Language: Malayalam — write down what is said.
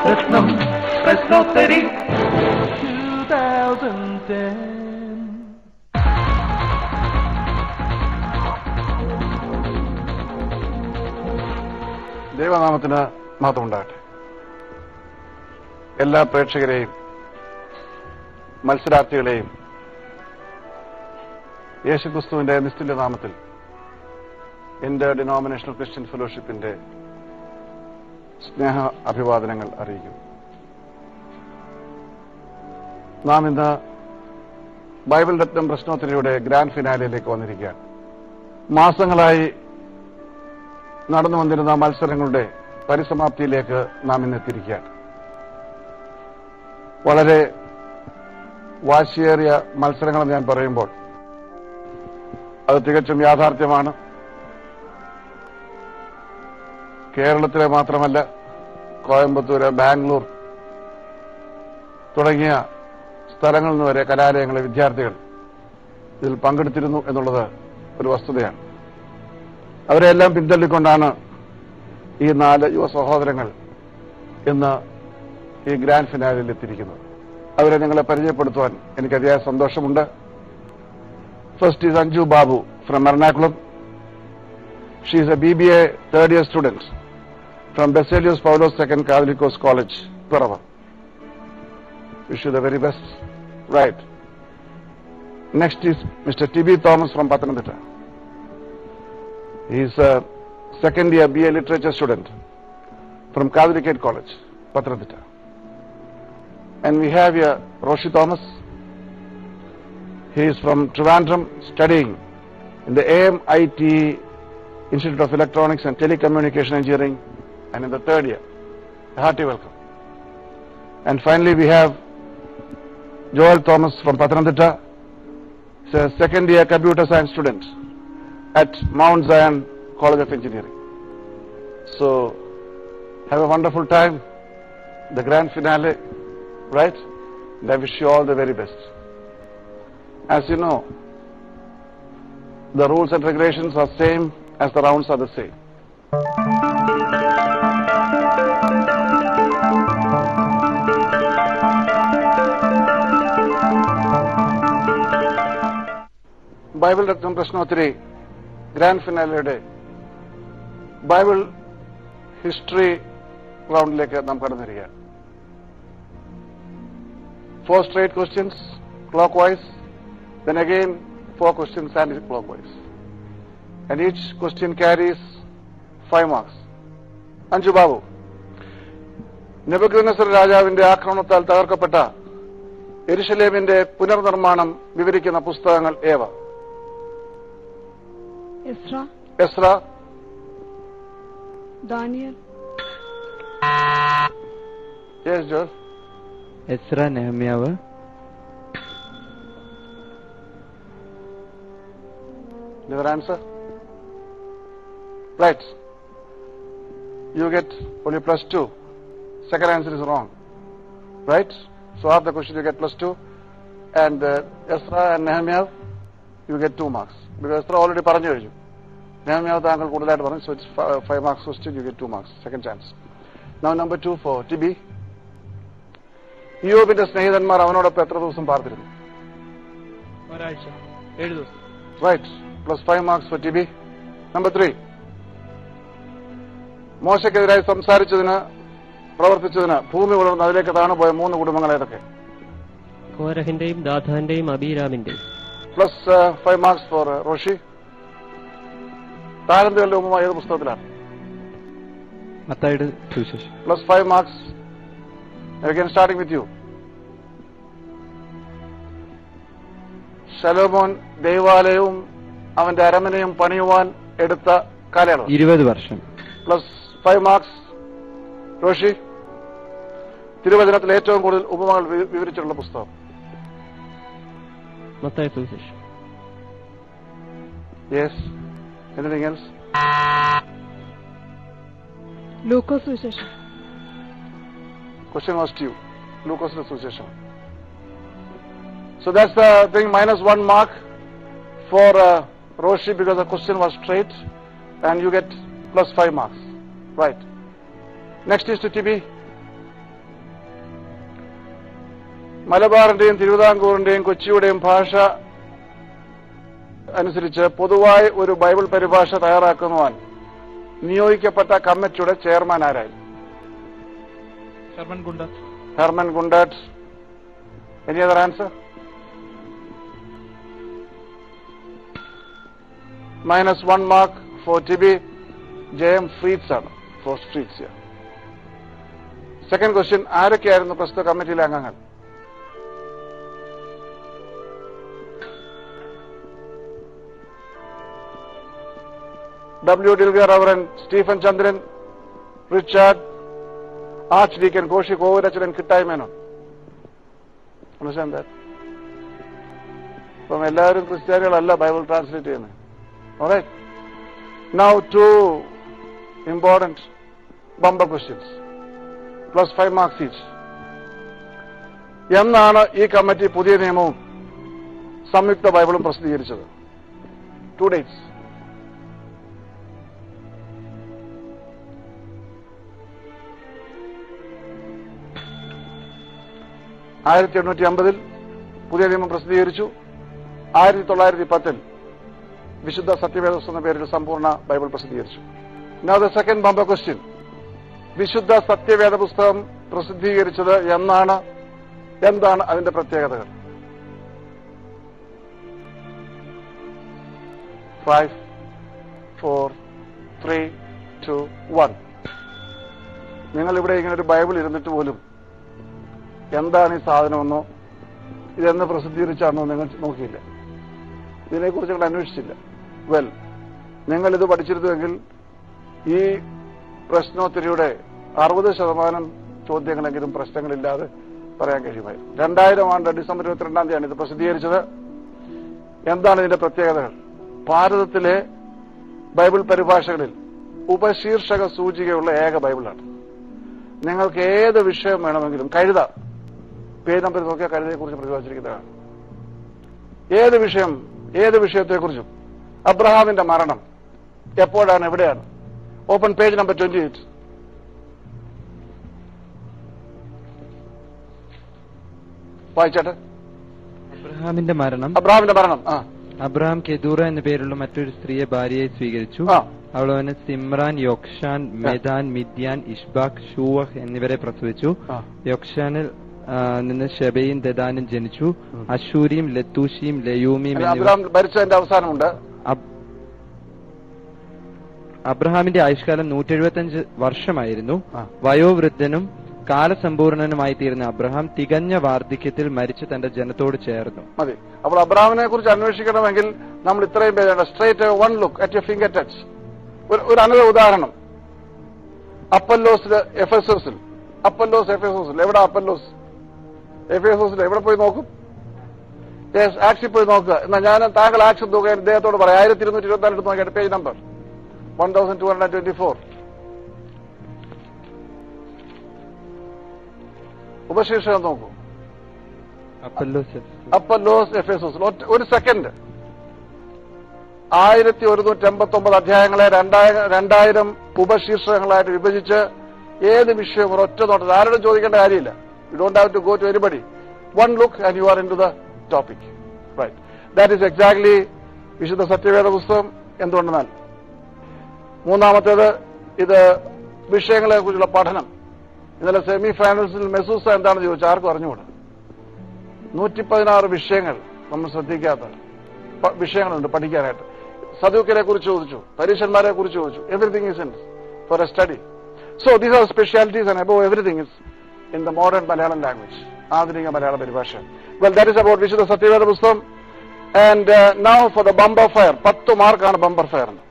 രത്നം പ്രശ്നോത്തരി 2010. ദൈവനാമത്തിന് മാത്രമുണ്ടാകട്ടെ. എല്ലാ പ്രേക്ഷകരെയും മത്സരാർത്ഥികളെയും യേശുക്രിസ്തുവിന്റെ നിസ്തുല്യ നാമത്തിൽ ഇന്റർ ഡിനോമിനേഷണൽ ക്രിസ്ത്യൻ ഫെലോഷിപ്പിന്റെ സ്നേഹ അഭിവാദനങ്ങൾ അറിയിക്കുന്നു. നാം ഇന്ന് ബൈബിൾ രത്നം പ്രശ്നോത്തരിയുടെ ഗ്രാൻഡ് ഫിനാലയിലേക്ക് വന്നിരിക്കുകയാണ്. മാസങ്ങളായി നടന്നു വന്നിരുന്ന മത്സരങ്ങളുടെ പരിസമാപ്തിയിലേക്ക് നാം ഇന്നെത്തിയിരിക്കുകയാണ്. വളരെ വാശിയേറിയ മത്സരങ്ങളെന്ന് ഞാൻ പറയുമ്പോൾ അത് തികച്ചും യാഥാർത്ഥ്യമാണ്. കേരളത്തിലെ മാത്രമല്ല, കോയമ്പത്തൂര്, ബാംഗ്ലൂർ തുടങ്ങിയ സ്ഥലങ്ങളിൽ നിന്ന് വരെ കലാലയങ്ങളിലെ വിദ്യാർത്ഥികൾ ഇതിൽ പങ്കെടുത്തിരുന്നു എന്നുള്ളത് ഒരു വസ്തുതയാണ്. അവരെല്ലാം പിന്തള്ളിക്കൊണ്ടാണ് ഈ 4 യുവ സഹോദരങ്ങൾ ഇന്ന് ഈ ഗ്രാൻഡ് ഫിനാലിൽ എത്തിയിരിക്കുന്നത്. അവരെ നിങ്ങളെ പരിചയപ്പെടുത്തുവാൻ എനിക്ക് അതിയായ സന്തോഷമുണ്ട്. First is Anju Babu from Ernakulam. She is A BBA third year student from Basilius Paulos II Catholicos College, Pirava. Wish you the very best. Right. Next is Mr. TB Thomas from Pathanamthitta. He is a second year BA Literature student from Catholic College, Pathanamthitta. And we have here Roshi Thomas. He is from Trivandrum, studying in the AMIT Institute of Electronics and Telecommunication Engineering, and in the 3rd year. A hearty welcome. And finally we have Joel Thomas from Pathanamthitta. He's a second year computer science student at Mount Zion College of Engineering. So have a wonderful time, the grand finale, right? And I wish you all the very best. As you know, the rules and regulations are same as the rounds are the same. Bible രത്നം പ്രശ്നോത്തരി ഗ്രാൻഡ് ഫിനാലയുടെ ബൈബിൾ ഹിസ്റ്ററി റൗണ്ടിലേക്ക് നാം കടന്നിരിക്കുകയാണ്. 4 straight questions clockwise, then again 4 questions anti-clockwise, and each question carries 5 marks. Anju Babu, Nebuchadnezzar രാജാവിന്റെ ആക്രമണത്താൽ തകർക്കപ്പെട്ട യെരുശലേമിന്റെ പുനർനിർമ്മാണം വിവരിക്കുന്ന പുസ്തകങ്ങൾ ഏവ? Ezra, Daniel. Yes Joel. Ezra, നെഹമ്യാവ്. Your answer? Right. You get only +2. Second answer is wrong. Right? So half the question you get +2. And Ezra and Nehemiah, you get 2 marks. Because Ezra already പറഞ്ഞു കഴിഞ്ഞു. Nehemiah താങ്കൾ കൂടുതലായിട്ട് പറഞ്ഞു. So it's 5 marks question, you get 2 marks. Second chance. Now number 2 for TB. യോബിന്റെ സ്നേഹിതന്മാർ അവനോടൊപ്പം എത്ര ദിവസം പാർത്തിരുന്നു? ഒരാഴ്ച, 7 ദിവസം. Right. +5 marks for TB. Number 3. മോശയ്ക്കെതിരായി സംസാരിച്ചതിന്, പ്രവർത്തിച്ചതിന് ഭൂമി ഉണർന്ന് അതിലേക്ക് താണുപോയ 3 കുടുംബങ്ങൾ ഏതൊക്കെ? കോരഹിന്റെയും ദാഥാന്റെയും അബീരാമിന്റെയും. +5 marks for Roshi. താരന്തുകളുടെ ഉപമ ഏത് പുസ്തകത്തിലാണ്? മത്തായിയുടെ സുവിശേഷം. +5 marks. Again starting with you. ശലോമോൻ ദൈവാലയവും അവന്റെ അരമനയും പണിയുവാൻ എടുത്ത കാലയളവ്? 20 വർഷം. +5 marks. റോഷി, തിരുവചനത്തിൽ ഏറ്റവും കൂടുതൽ ഉപമകൾ വിവരിച്ചിട്ടുള്ള പുസ്തകം? മത്തായി സുവിശേഷം. യെസ്. Anything else? ലൂക്കോസ് സുവിശേഷം. Question was to you. ലൂക്കോസിന്റെ സുവിശേഷം. So that's the thing, -1 mark for Roshi because the question was straight, and you get +5 marks. Right. Next is to TB. മലബാറിന്റെയും തിരുവിതാംകൂറിന്റെയും കൊച്ചിയുടെയും ഭാഷ അനുസരിച്ച് പൊതുവായി ഒരു ബൈബിൾ പരിഭാഷ തയ്യാറാക്കുവാൻ നിയോഗിക്കപ്പെട്ട കമ്മിറ്റിയുടെ ചെയർമാൻ ആരായി? Hermann Gundert. Any other answer? -1 mark for TB. ജയം ഫ്രീറ്റ്സ് ആണ്, ഫോർ സ്ട്രീറ്റ്സ്. സെക്കൻഡ് ക്വസ്റ്റ്യൻ, ആരൊക്കെയായിരുന്നു പ്രസ്തുത കമ്മിറ്റിയിലെ അംഗങ്ങൾ? W. Dilgar, Reverend Stephen Chandran, Richard, Archdeacon Koshi Kovirachan and Kittai Menon. Understand that? From എല്ലാവരും ക്രിസ്ത്യാനികളല്ല ബൈബിൾ ട്രാൻസ്ലേറ്റ് ചെയ്യുന്നത്. Alright. Now 2 important bumper questions. +5 marks each. എന്നാണ് ഈ കമ്മിറ്റി പുതിയ നിയമവും സംയുക്ത ബൈബിളും പ്രസിദ്ധീകരിച്ചത്? 2 dates. ൽ പുതിയ നിയമം പ്രസിദ്ധീകരിച്ചു. 1910 വിശുദ്ധ സത്യവേദപുസ്തകം എന്ന പേരിൽ സമ്പൂർണ്ണ ബൈബിൾ പ്രസിദ്ധീകരിച്ചു. Now the second bumper question. വിശുദ്ധ സത്യവേദ പുസ്തകം പ്രസിദ്ധീകരിച്ചത് എന്നാണ്? എന്താണ് അതിന്റെ പ്രത്യേകതകൾ? 5, 4, 3, 2, 1. നിങ്ങൾ ഇവിടെ ഇങ്ങനെ ഒരു ബൈബിൾ ഇരുന്നിട്ട് പോലും എന്താണ് ഈ സാധനമെന്നോ ഇതെന്ന് പ്രസിദ്ധീകരിച്ചാണോ നിങ്ങൾ നോക്കിയില്ല, ഇതിനെക്കുറിച്ച് നിങ്ങൾ അന്വേഷിച്ചില്ല. വെൽ, നിങ്ങൾ ഇത് പഠിച്ചിരുന്നുവെങ്കിൽ ഈ പ്രശ്നോത്തരിയുടെ 60% ചോദ്യങ്ങളെങ്കിലും പ്രശ്നങ്ങളില്ലാതെ പറയാൻ കഴിയുമായിരുന്നു. 2000 ഡിസംബർ 22 ഇത് പ്രസിദ്ധീകരിച്ചത്. എന്താണ് ഇതിന്റെ പ്രത്യേകതകൾ? ഭാരതത്തിലെ ബൈബിൾ പരിഭാഷകളിൽ ഉപശീർഷക സൂചികയുള്ള ഏക ബൈബിളാണ്. നിങ്ങൾക്ക് ഏത് വിഷയം വേണമെങ്കിലും കഴുത, പേജ് നമ്പർ നോക്കിയാൽ കഴുതയെക്കുറിച്ച് പ്രതിപാദിച്ചിരിക്കുന്നതാണ്. ഏത് വിഷയത്തെക്കുറിച്ചും. അബ്രഹാമിന്റെ മരണം എപ്പോഴാണ്, എവിടെയാണ്? Open page number 28. വായിച്ചാട്ടെ. അബ്രഹാമിന്റെ മരണം. അബ്രഹാം കെദൂറ എന്ന പേരുള്ള മറ്റൊരു സ്ത്രീയെ ഭാര്യയായി സ്വീകരിച്ചു. അവൾ അവന് സിമ്രാൻ, യോക്ഷാൻ, മെദാൻ, മിദ്യാൻ, ഇഷ്ബാഖ്, ഷൂവഹ് എന്നിവരെ പ്രസവിച്ചു. യോക്ഷാനിൽ നിന്ന് ഷെബയും ദദാനും ജനിച്ചു. അശൂരിയും ലത്തൂഷിയും ലയൂമിയും ഭരിച്ചതിന്റെ അവസാനമുണ്ട്. അബ്രഹാമിന്റെ ആയുഷ്കാലം 175 വർഷമായിരുന്നു. വയോവൃദ്ധനും കാലസമ്പൂർണനുമായി തീർന്ന അബ്രഹാം തികഞ്ഞ വാർദ്ധക്യത്തിൽ മരിച്ച് തന്റെ ജനത്തോട് ചേർന്നു. മതി. അപ്പോൾ അബ്രഹാമിനെ കുറിച്ച് അന്വേഷിക്കണമെങ്കിൽ നമ്മൾ ഇത്രയും പേരാണ്. Straight 1 look at your finger touch. ഒരു അനന്ത ഉദാഹരണം. അപ്പല്ലോസ് എഫെസോസിൽ. എവിടെ അപ്പല്ലോസ്? എഫെസോസിൽ എവിടെ പോയി നോക്കും? ആക്സിൽ പോയി നോക്കുക. എന്നാൽ താങ്കൾ ആക്ഷൻ നോക്കാൻ ഇദ്ദേഹത്തോട് പറയാം. 1224 എടുത്ത് നോക്കിയാൽ പേജ് നമ്പർ 1224. ഉപശീർഷകം നോക്കൂ. അപ്പല്ലോസ് എഫെസോസിൽ. ഒരു സെക്കൻഡ്. 1189 അധ്യായങ്ങളെ 2000 ഉപശീർഷകങ്ങളായിട്ട് വിഭജിച്ച് ഏത് വിഷയവും ഒരൊറ്റ നോട്ടത്തിൽ ആരോടും ചോദിക്കേണ്ട കാര്യമില്ല. You don't have to go to anybody. 1 look and you are into the topic. Right. That is exactly വിശുദ്ധ സത്യവേദ പുസ്തകം. എന്തുകൊണ്ടെന്നാൽ മൂന്നാമത്തേത് ഇത് വിഷയങ്ങളെ കുറിച്ചുള്ള പഠനം. ഇന്നലെ സെമി ഫൈനൽസിൽ മെസൂസ എന്താണെന്ന് ചോദിച്ചാൽ ആർക്കും അറിഞ്ഞുകൂടാ. 116 വിഷയങ്ങൾ നമ്മൾ ശ്രദ്ധിക്കാത്ത വിഷയങ്ങളുണ്ട് പഠിക്കാനായിട്ട്. സദൂക്യരെ കുറിച്ച് ചോദിച്ചു, പരീക്ഷന്മാരെ കുറിച്ച് ചോദിച്ചു. Everything is in for a study. So these are specialities and above everything is in the modern Malayalam language. ആധുനിക മലയാള പരിഭാഷ. Well, that is about വിശുദ്ധ സത്യവേദ പുസ്തകം. And now for the bumper fire. 10 മാർക്കാണ് ബമ്പർ ഫയറിന്.